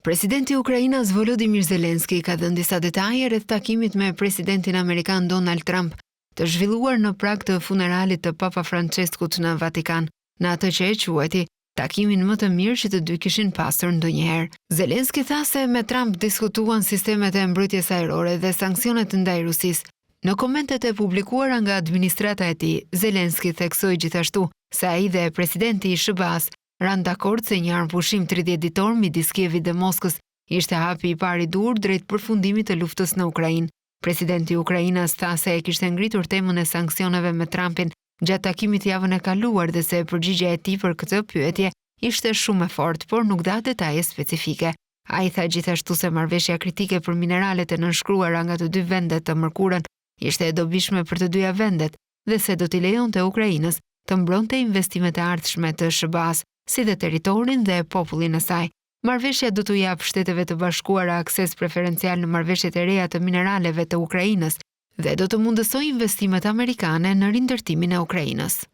Presidenti i Ukrainës Volodymyr Zelensky ka dhënë disa detaje rreth takimit me presidentin amerikan Donald Trump, të zhvilluar në prag të funeralit të Papa Franceskut në Vatikan, në atë që e quajti takimin më të mirë që të dy kishin pasur ndonjëherë. Zelensky tha se me Trump diskutuan sistemet e mbrojtjes ajrore dhe sanksionet ndaj Rusisë. Në komentet e publikuara nga administrata e tij, Zelensky theksoi gjithashtu se ai dhe presidenti i SBA-s ranë dakord se një armpushim 30 ditor midis Kievit dhe Moskës ishte hapi i parë i dur drejt përfundimit të luftës në Ukrainë. Presidenti i Ukrainës tha se e kishte ngritur temën e sanksioneve me Trumpin gjatë takimit javën e kaluar dhe se përgjigjja e tij për këtë pyetje ishte shumë e fortë, por nuk dha detaje specifike. Ai tha gjithashtu se marrëveshja kritike për mineralet e nënshkruara nga të dy vendet të mërkurën ishte e dobishme për të dyja vendet dhe se do t'i lejonte Ukrainës të mbronte investimet e ardhshme të SBA-s, si dhe territorin dhe popullin e saj. Marrëveshja do t'u japë Shteteve të Bashkuara akses preferencial në marrëveshjet e reja të mineraleve të Ukrainës dhe do të mundësojë investimet amerikane në rindërtimin e Ukrainës.